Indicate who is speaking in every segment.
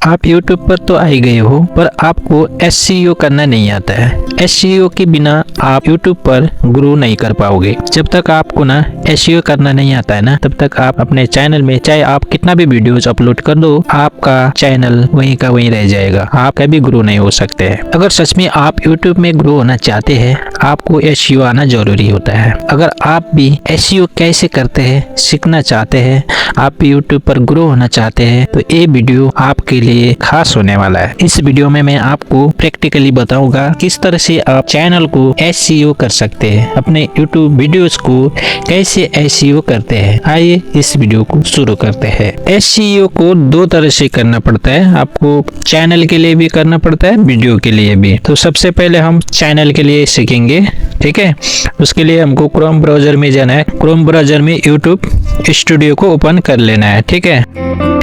Speaker 1: आप YouTube पर तो आ ही गए हो, पर आपको SEO करना नहीं आता है। SEO के बिना आप YouTube पर ग्रो नहीं कर पाओगे। जब तक आपको ना SEO करना नहीं आता है ना, तब तक आप अपने चैनल में चाहे आप कितना भी वीडियोस अपलोड कर दो, आपका चैनल वहीं का वहीं रह जाएगा। आप कभी ग्रो नहीं हो सकते हैं। अगर सच में आप YouTube में ग्रो होना चाहते हैं, आपको SEO आना जरूरी होता है। अगर आप भी SEO कैसे करते हैं सीखना चाहते हैं, आप भी YouTube पर ग्रो होना चाहते हैं, तो ये वीडियो आपके लिए खास होने वाला है। इस वीडियो में मैं आपको प्रैक्टिकली बताऊंगा किस तरह से आप चैनल को SEO कर सकते हैं, अपने YouTube वीडियोस को कैसे SEO करते हैं। आइए इस वीडियो को शुरू करते हैं। SEO को दो तरह से करना पड़ता है, आपको चैनल के लिए भी करना पड़ता है, वीडियो के लिए भी। तो सबसे पहले हम चैनल के लिए सीखेंगे, ठीक है। उसके लिए हमको क्रोम ब्राउजर में जाना है। क्रोम ब्राउजर में YouTube स्टूडियो को ओपन कर लेना है, ठीक है।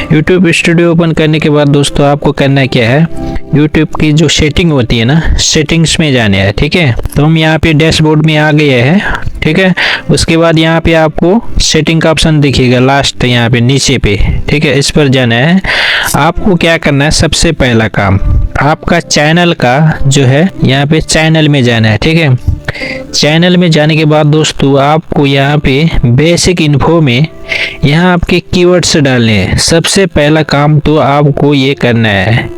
Speaker 1: YouTube स्टूडियो ओपन करने के बाद दोस्तों आपको करना क्या है, YouTube की जो सेटिंग होती है ना, सेटिंग्स में जाने हैं, ठीक है। तो हम यहाँ पे डैशबोर्ड में आ गए हैं, ठीक है। उसके बाद यहाँ पे आपको सेटिंग का ऑप्शन दिखेगा लास्ट यहाँ पे नीचे पे, ठीक है। इस पर जाना है। आपको क्या करना है, सबसे पहला काम आपका चैनल का जो है यहाँ पे चैनल में जाना है, ठीक है। चैनल में जाने के बाद दोस्तों आपको यहाँ पे बेसिक इन्फो में यहाँ आपके कीवर्ड्स डालने हैं। सबसे पहला काम तो आपको ये करना है,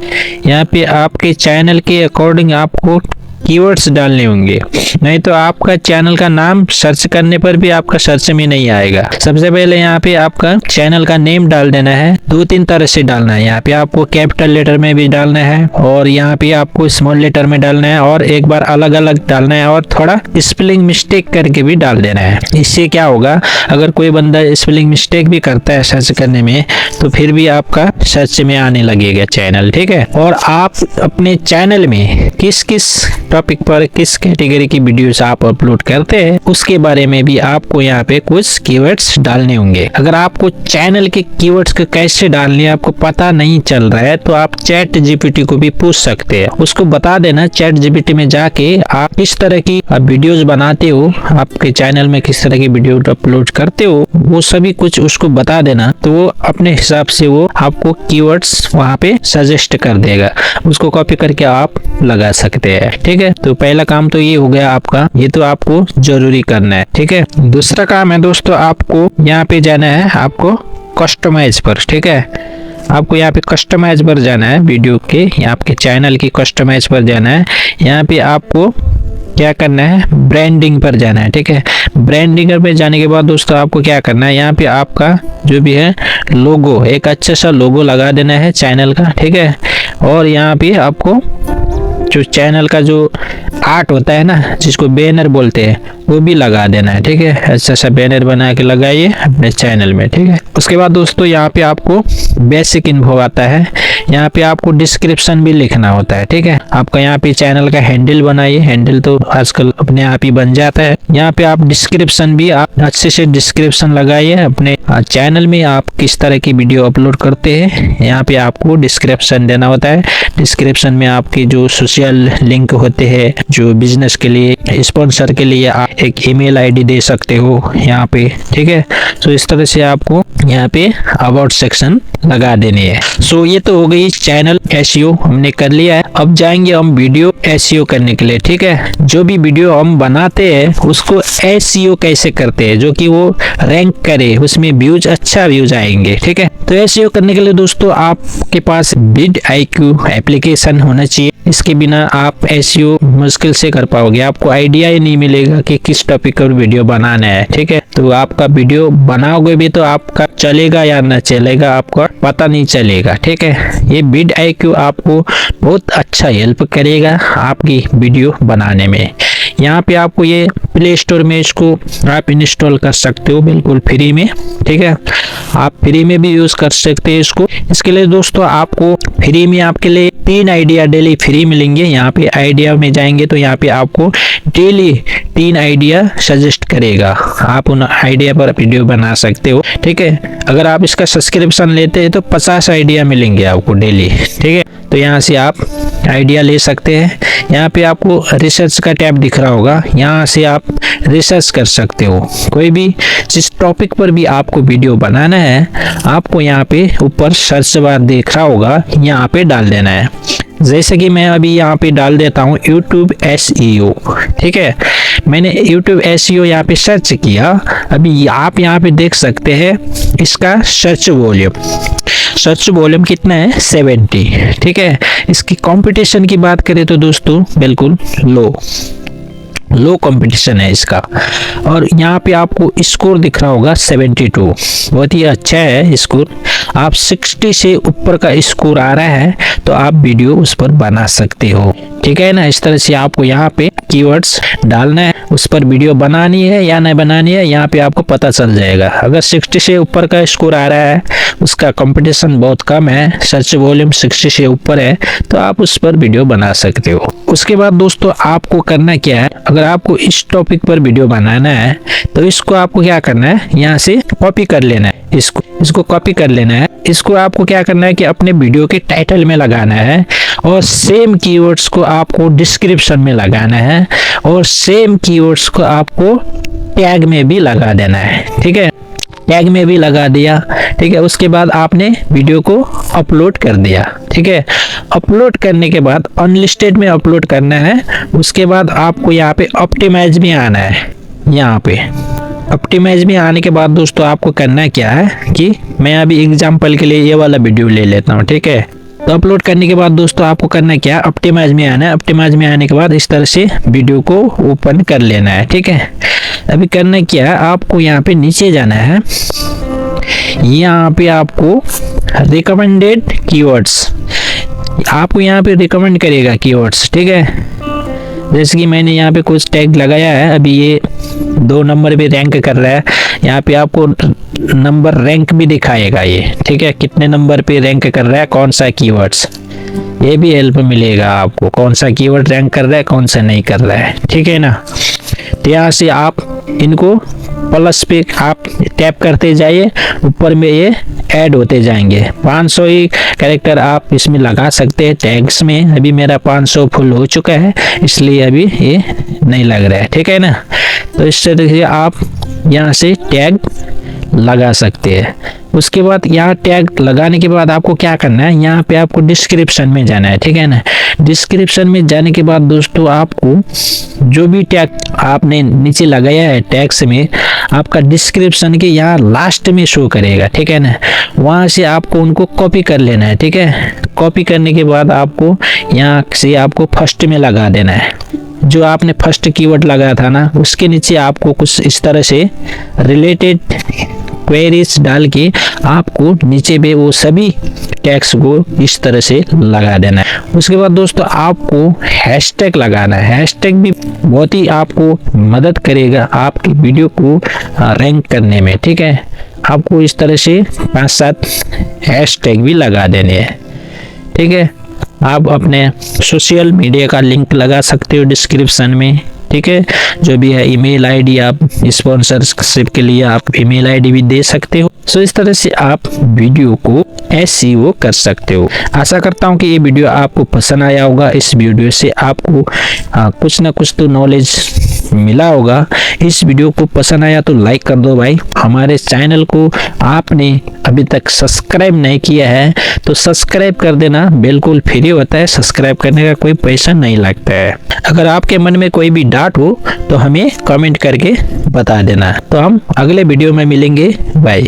Speaker 1: यहाँ पे आपके चैनल के अकॉर्डिंग आपको कीवर्ड्स डालने होंगे, नहीं तो आपका चैनल का नाम सर्च करने पर भी आपका सर्च में नहीं आएगा। सबसे पहले यहाँ पे आपका चैनल का नेम डाल देना है। दो तीन तरह से डालना है, यहाँ पे आपको कैपिटल लेटर में भी डालना है और यहाँ पे आपको स्मॉल लेटर में डालना है और एक बार अलग अलग डालना है और थोड़ा स्पेलिंग मिस्टेक करके भी डाल देना है। इससे क्या होगा, अगर कोई बंदा स्पेलिंग मिस्टेक भी करता है सर्च करने में, तो फिर भी आपका सर्च में आने लगेगा चैनल, ठीक है। और आप अपने चैनल में किस किस टॉपिक पर किस कैटेगरी की वीडियोस आप अपलोड करते हैं, उसके बारे में भी आपको यहाँ पे कुछ कीवर्ड्स डालने होंगे। अगर आपको चैनल के कीवर्ड्स को कैसे डालने आपको पता नहीं चल रहा है, तो आप चैट जीपीटी को भी पूछ सकते हैं। उसको बता देना, चैट जीपीटी में जाके आप किस तरह की वीडियोस बनाते हो, आपके चैनल में किस तरह की वीडियो अपलोड करते हो, वो सभी कुछ उसको बता देना। तो वो अपने हिसाब से वो आपको कीवर्ड्स वहाँ पे सजेस्ट कर देगा, उसको कॉपी करके आप लगा सकते हैं, ठीक है। तो पहला काम तो ये हो गया आपका, ये तो आपको जरूरी करना है, ठीक है। दूसरा काम है दोस्तों, आपको यहाँ पे जाना है, आपको कस्टमाइज पर, ठीक है। आपको यहाँ पे कस्टमाइज पर जाना है, वीडियो के आपके चैनल की कस्टमाइज पर जाना है। यहाँ पे आपको क्या करना है, ब्रांडिंग पर जाना है, ठीक है। ब्रांडिंग पे जाने के बाद दोस्तों आपको क्या करना है, यहाँ पे आपका जो भी है लोगो, एक अच्छा सा लोगो लगा देना है चैनल का, ठीक है। और यहाँ पे आपको जो चैनल का जो आर्ट होता है ना, जिसको बैनर बोलते हैं, वो भी लगा देना है, ठीक है। अच्छा सा बैनर बना के लगाइए अपने चैनल में, ठीक है। उसके बाद दोस्तों यहाँ पे आपको बेसिक इन्फो आता है, यहाँ पे आपको डिस्क्रिप्शन भी लिखना होता है, ठीक है। आपका यहाँ पे चैनल का हैंडल बनाइए, हैंडल तो आजकल अपने आप ही बन जाता है। यहाँ पे आप डिस्क्रिप्शन भी आप अच्छे से डिस्क्रिप्शन लगाइए, अपने चैनल में आप किस तरह की वीडियो अपलोड करते हैं, यहाँ पे आपको डिस्क्रिप्शन देना होता है। डिस्क्रिप्शन में आपके जो सोशल लिंक होते हैं, जो बिजनेस के लिए, स्पॉन्सर के लिए आप एक ईमेल आईडी दे सकते हो यहाँ पे, ठीक है। तो इस तरह से आपको यहाँ पे अबाउट सेक्शन लगा देनी है। सो ये तो हो गई चैनल SEO हमने कर लिया है। अब जाएंगे हम वीडियो SEO करने के लिए, ठीक है। जो भी वीडियो हम बनाते हैं उसको SEO कैसे करते हैं, जो कि वो रैंक करे, उसमें व्यूज अच्छा व्यूज आएंगे, ठीक है। तो SEO करने के लिए दोस्तों आपके पास vidIQ एप्लीकेशन होना चाहिए। इसके बिना आप SEO मुश्किल से कर पाओगे, आपको आइडिया ही नहीं मिलेगा कि किस टॉपिक पर वीडियो बनाना है, ठीक है। तो आपका वीडियो बनाओगे भी तो आपका चलेगा या ना चलेगा आपका पता नहीं चलेगा, ठीक है। ये vidIQ आपको बहुत अच्छा हेल्प करेगा आपकी वीडियो बनाने में। यहाँ पे आपको ये प्ले स्टोर में इसको आप इंस्टॉल कर सकते हो बिल्कुल फ्री में, ठीक है। आप फ्री में भी यूज कर सकते हैं इसको। इसके लिए दोस्तों आपको फ्री में आपके लिए 3 आइडिया डेली फ्री मिलेंगे। यहाँ पे आइडिया में जाएंगे तो यहाँ पे आपको डेली 3 आइडिया सजेस्ट करेगा, आप उन आइडिया पर वीडियो बना सकते हो, ठीक है। अगर आप इसका सब्सक्रिप्शन लेते हैं तो 50 आइडिया मिलेंगे आपको डेली, ठीक है। तो यहाँ से आप आइडिया ले सकते हैं। यहाँ पे आपको रिसर्च का टैब दिख रहा होगा, यहाँ से आप रिसर्च कर सकते हो। कोई भी जिस टॉपिक पर भी आपको वीडियो बनाना है, आपको यहाँ पे ऊपर सर्च बार दिख रहा होगा, यहाँ पे डाल देना है। जैसे कि मैं अभी यहाँ पे डाल देता हूँ YouTube SEO, ठीक है। मैंने YouTube SEO यहाँ पे सर्च किया। अभी आप यहाँ पे देख सकते हैं इसका सर्च वॉल्यूम कितना है, 70, ठीक है। इसकी कंपटीशन की बात करें तो दोस्तों बिल्कुल लो कंपटीशन है इसका। और यहाँ पे आपको स्कोर दिख रहा होगा 72, बहुत ही अच्छा है स्कोर। आप 60 से ऊपर का स्कोर आ रहा है तो आप वीडियो उस पर बना सकते हो, ठीक है ना। इस तरह से आपको यहाँ पे कीवर्ड्स डालना है, उस पर वीडियो बनानी है या नहीं बनानी है, यहाँ पे आपको पता चल जाएगा। अगर 60 से ऊपर का स्कोर आ रहा है, उसका कंपटीशन बहुत कम है, सर्च वॉल्यूम 60 से ऊपर है, तो आप उस पर वीडियो बना सकते हो। उसके बाद दोस्तों आपको करना क्या है, अगर आपको इस टॉपिक पर वीडियो बनाना है तो इसको आपको क्या करना है, यहाँ से कॉपी कर लेना है। इसको कॉपी कर लेना है। इसको आपको क्या करना है कि अपने वीडियो के टाइटल में लगाना है, और सेम कीवर्ड्स को आपको डिस्क्रिप्शन में लगाना है, और सेम कीवर्ड्स को आपको टैग में भी लगा देना है, ठीक है। टैग में भी लगा दिया, ठीक है। उसके बाद आपने वीडियो को अपलोड कर दिया, ठीक है। अपलोड करने के बाद अनलिस्टेड में अपलोड करना है। उसके बाद आपको यहाँ पे ऑप्टिमाइज में आना है। यहाँ पे ऑप्टिमाइज में आने के बाद दोस्तों आपको करना क्या है कि मैं अभी एग्जांपल के लिए ये वाला वीडियो ले लेता हूँ, ठीक है। तो अपलोड करने के बाद दोस्तों आपको करना क्या, ऑप्टिमाइज में आना है। ऑप्टिमाइज में आने के बाद इस तरह से वीडियो को ओपन कर लेना है, ठीक है। अभी करना क्या है, आपको यहाँ पे नीचे जाना है। यहाँ पे आपको रिकमेंडेड कीवर्ड्स, आपको यहाँ पे रिकमेंड करेगा कीवर्ड्स, ठीक है। जैसे कि मैंने यहाँ पे कुछ टैग लगाया है, अभी ये 2 नंबर पे रैंक कर रहा है। यहाँ पे आपको नंबर रैंक भी दिखाएगा ये, ठीक है, कितने नंबर पे रैंक कर रहा है, कौन सा कीवर्ड्स, ये भी हेल्प मिलेगा आपको, कौन सा कीवर्ड रैंक कर रहा है, कौन सा नहीं कर रहा है, ठीक है ना। तो यहाँ से आप इनको प्लस पे आप टैप करते जाइए, ऊपर में ये ऐड होते जाएंगे। 500 ही कैरेक्टर आप इसमें लगा सकते हैं टैग्स में। अभी मेरा 500 फुल हो चुका है, इसलिए अभी ये नहीं लग रहा है, ठीक है ना। तो इस तरह से आप यहाँ से टैग लगा सकते हैं। उसके बाद यहाँ टैग लगाने के बाद आपको क्या करना है, यहाँ पे आपको डिस्क्रिप्शन में जाना है, ठीक है ना। डिस्क्रिप्शन में जाने के बाद दोस्तों आपको जो भी टैग आपने नीचे लगाया है टैग्स में, आपका डिस्क्रिप्शन के यहाँ लास्ट में शो करेगा, ठीक है ना। वहाँ से आपको उनको कॉपी कर लेना है, ठीक है। कॉपी करने के बाद आपको यहाँ से आपको फर्स्ट में लगा देना है। जो आपने फर्स्ट कीवर्ड लगाया था ना, उसके नीचे आपको कुछ इस तरह से रिलेटेड क्वेरीज डाल के आपको नीचे पे वो सभी टैग्स को इस तरह से लगा देना है। उसके बाद दोस्तों आपको हैशटैग लगाना है। हैशटैग भी बहुत ही आपको मदद करेगा आपकी वीडियो को रैंक करने में, ठीक है। आपको इस तरह से 5-7 हैशटैग भी लगा देने हैं, ठीक है। आप अपने सोशल मीडिया का लिंक लगा सकते हो डिस्क्रिप्शन में, ठीक है। जो भी है ईमेल आईडी, आप स्पॉन्सरशिप के लिए आप ईमेल आईडी भी दे सकते हो। सो इस तरह से आप वीडियो को SEO कर सकते हो। आशा करता हूँ कि ये वीडियो आपको पसंद आया होगा। इस वीडियो से आपको कुछ ना कुछ तो नॉलेज मिला होगा। इस वीडियो को पसंद आया तो लाइक कर दो भाई। हमारे चैनल को आपने अभी तक सब्सक्राइब नहीं किया है तो सब्सक्राइब कर देना, बिल्कुल फ्री होता है, सब्सक्राइब करने का कोई पैसा नहीं लगता है। अगर आपके मन में कोई भी डाउट हो तो हमें कमेंट करके बता देना। तो हम अगले वीडियो में मिलेंगे, बाय।